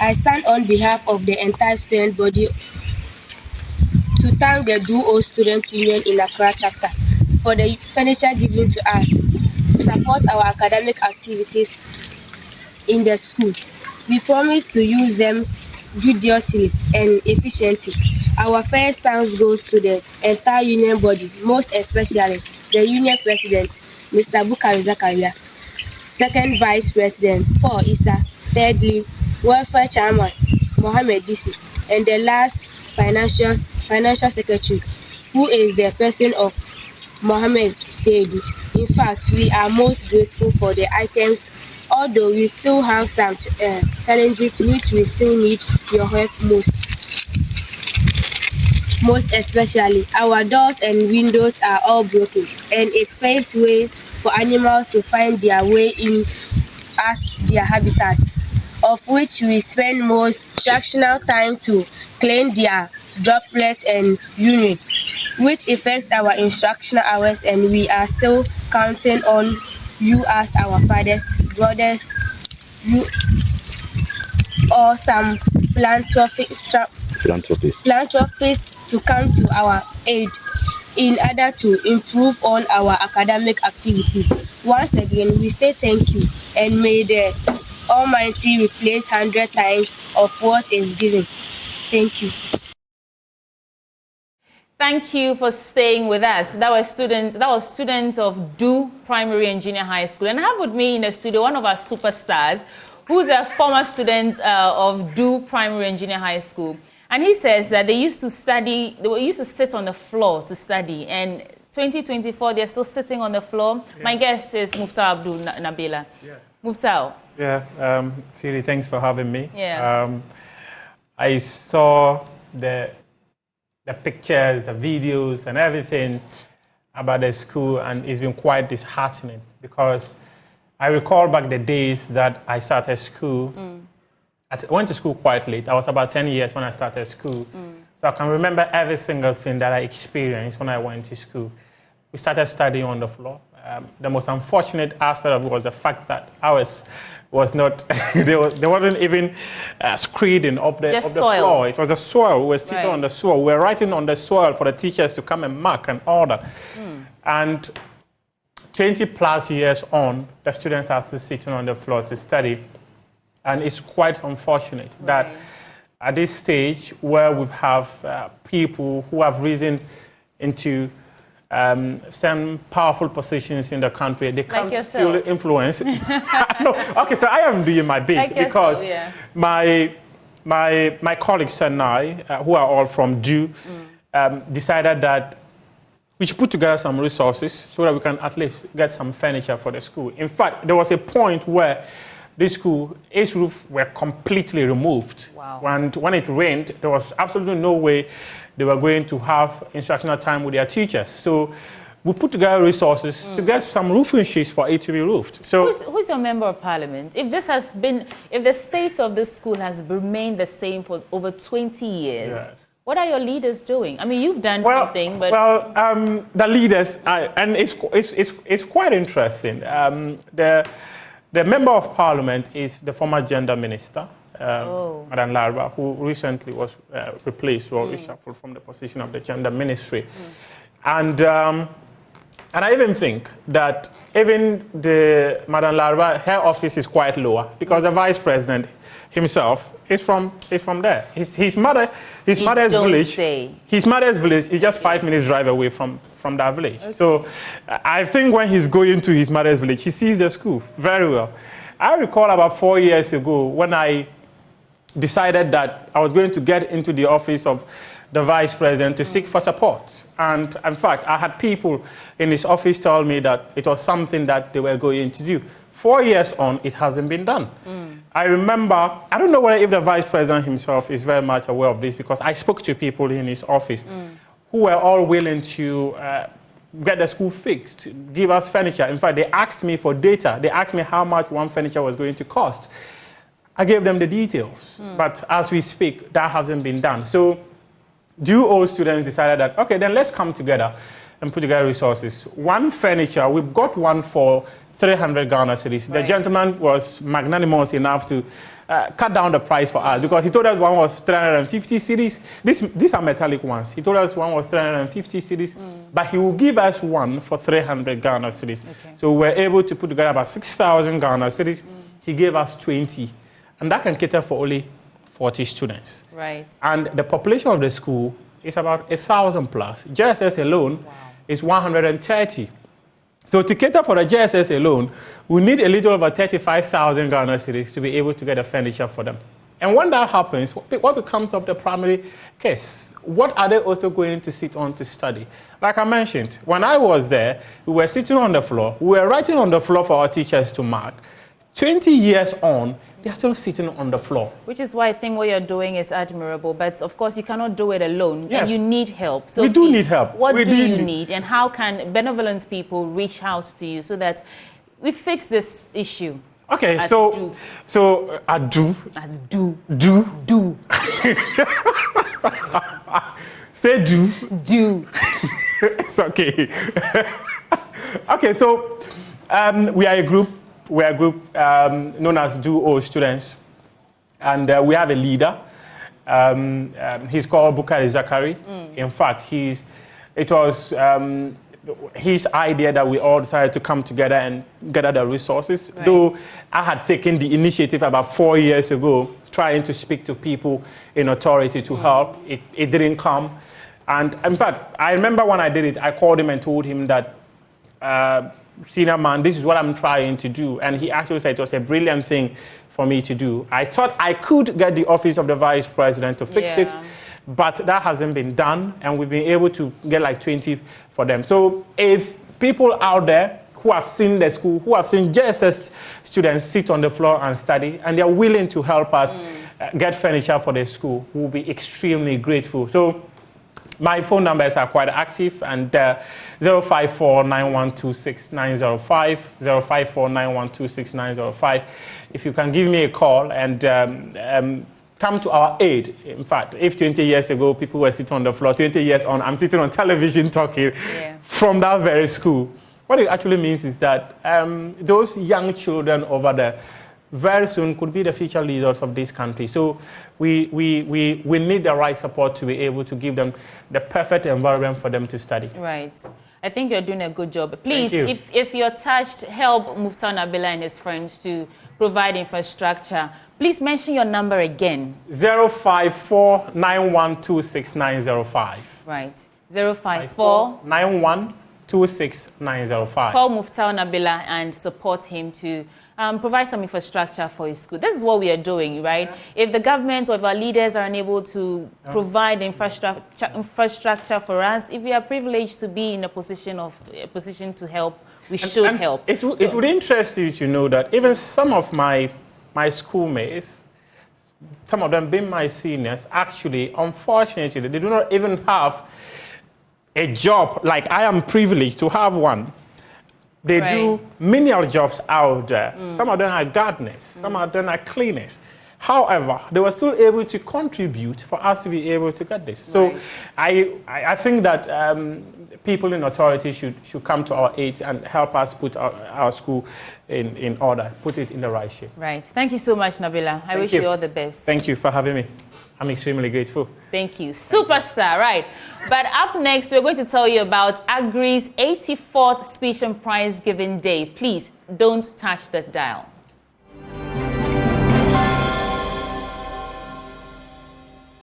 I stand on behalf of the entire student body to thank the Duu Student Union in Accra chapter for the furniture given to us to support our academic activities in the school. We promise to use them judiciously and efficiently. Our first thanks goes to the entire union body, most especially the union president, Mr. Bukari Zakaria, second vice president, Paul Issa, thirdly, welfare chairman, Mohammed Disi, and the last financial secretary, who is the person of Mohammed Seydi. In fact, we are most grateful for the items, although we still have some challenges which we still need your help most. Most especially, our doors and windows are all broken, and it paves way for animals to find their way in as their habitat, of which we spend most fractional time to clean their droplets and urine, which affects our instructional hours, and we are still counting on you as our fathers, brothers, you or some philanthropists to come to our aid in order to improve on our academic activities. Once again, we say thank you, and may the Almighty replace 100 times of what is given. Thank you. Thank you for staying with us. That was students of Duu Primary and Junior High School. And I have with me in the studio one of our superstars, who's a former student of Duu Primary and Junior High School. And he says that they used to sit on the floor to study. And 2024, they're still sitting on the floor. Yeah. My guest is Muftau Abdul Nabila. Yes. Muftau. Yeah, Siri, thanks for having me. Yeah. I saw the pictures, the videos, and everything about the school, and it's been quite disheartening because I recall back the days that I started school. I went to school quite late. I was about 10 years when I started school. So I can remember every single thing that I experienced when I went to school. We started studying on the floor. The most unfortunate aspect of it was the fact that ours was not, there wasn't even screening of the floor. It was the soil. We were sitting on the soil. We were writing on the soil for the teachers to come and mark and all that. And 20 plus years on, the students are still sitting on the floor to study. And it's quite unfortunate that at this stage where we have people who have risen into some powerful positions in the country, they can't still influence. No, okay, so I am doing my bit because my colleagues and I, who are all from Duu, decided that we should put together some resources so that we can at least get some furniture for the school. In fact, there was a point where this school, its roof were completely removed. Wow. And when it rained, there was absolutely no way they were going to have instructional time with their teachers. So we put together resources to get some roofing sheets for it to be roofed. So who's your member of parliament? If the state of this school has remained the same for over 20 years, what are your leaders doing? I mean, you've done something, but... Well, the leaders, and it's quite interesting. The member of parliament is the former gender minister, Madam Larva, who recently was replaced or reshuffled from the position of the gender ministry. And I even think that even the Madam Larva, her office is quite lower because the vice president himself is from there. His mother's village. His mother's village is just 5 minutes drive away from that village. Okay. So I think when he's going to his mother's village, he sees the school very well. I recall about 4 years ago when I decided that I was going to get into the office of the vice president to seek for support. And in fact, I had people in his office tell me that it was something that they were going to do. 4 years on, it hasn't been done. I remember, I don't know whether if the vice president himself is very much aware of this, because I spoke to people in his office who were all willing to get the school fixed, give us furniture. In fact, they asked me for data. They asked me how much one furniture was going to cost. I gave them the details. But as we speak, that hasn't been done. So Duu students decided that, okay, then let's come together and put together resources. One furniture, we've got one for 300 Ghana cedis. The gentleman was magnanimous enough to cut down the price for us, because he told us one was 350 cedis. These are metallic ones. He told us one was 350 cedis, but he will give us one for 300 Ghana cedis. Okay. So we were able to put together about 6,000 Ghana cedis. He gave us 20, and that can cater for only 40 students. Right. And the population of the school is about 1,000 plus. JSS alone is 130. So to cater for the JSS alone, we need a little over 35,000 Ghana cedis to be able to get the furniture for them. And when that happens, what becomes of the primary case? What are they also going to sit on to study? Like I mentioned, when I was there, we were sitting on the floor. We were writing on the floor for our teachers to mark. 20 years on, they're still sitting on the floor. Which is why I think what you're doing is admirable. But of course, you cannot do it alone. Yes. And you need help. So we do need help. What do you need? And how can benevolent people reach out to you so that we fix this issue? Okay, at Duu. At Duu. Duu. Say Duu. Duu. It's okay. Okay, so we are a group. We are a group known as Duu students, and we have a leader. He's called Bukari Zakari. In fact, it was his idea that we all decided to come together and gather the resources. Right. Though I had taken the initiative about 4 years ago, trying to speak to people in authority to help. It didn't come. And in fact, I remember when I did it, I called him and told him that, senior man, this is what I'm trying to do. And he actually said it was a brilliant thing for me to do. I thought I could get the office of the vice president to fix it, but that hasn't been done. And we've been able to get like 20 for them. So if people out there who have seen the school, who have seen JSS students sit on the floor and study, and they're willing to help us get furniture for the school, we'll be extremely grateful. So my phone numbers are quite active, and 054-9126-905, 054-9126-905. If you can give me a call and come to our aid. In fact, if 20 years ago people were sitting on the floor, 20 years on, I'm sitting on television talking from that very school. What it actually means is that those young children over there very soon could be the future leaders of this country. So we need the right support to be able to give them the perfect environment for them to study. Right. I think you're doing a good job. Please, if you're touched, help Muftar Nabila and his friends to provide infrastructure. Please mention your number again. 054-9126-905. Right. 054-9126-905. Call Muftar Nabila and support him to provide some infrastructure for his school. This is what we are doing, right? If the government or if our leaders are unable to provide infrastructure for us, if we are privileged to be in a position to help, we should help. It would interest you to know that even some of my schoolmates, some of them being my seniors, actually, unfortunately, they do not even have a job. Like I am privileged to have one. They do menial jobs out there. Some of them are gardeners. Some of them are cleaners. However, they were still able to contribute for us to be able to get this. So I think that people in authority should come to our aid and help us put our school in order, put it in the right shape. Right. Thank you so much, Nabila. I wish you all the best. Thank you for having me. I'm extremely grateful. Thank you. Superstar, right. But up next, we're going to tell you about Agri's 84th Speech and Prize Giving Day. Please don't touch that dial.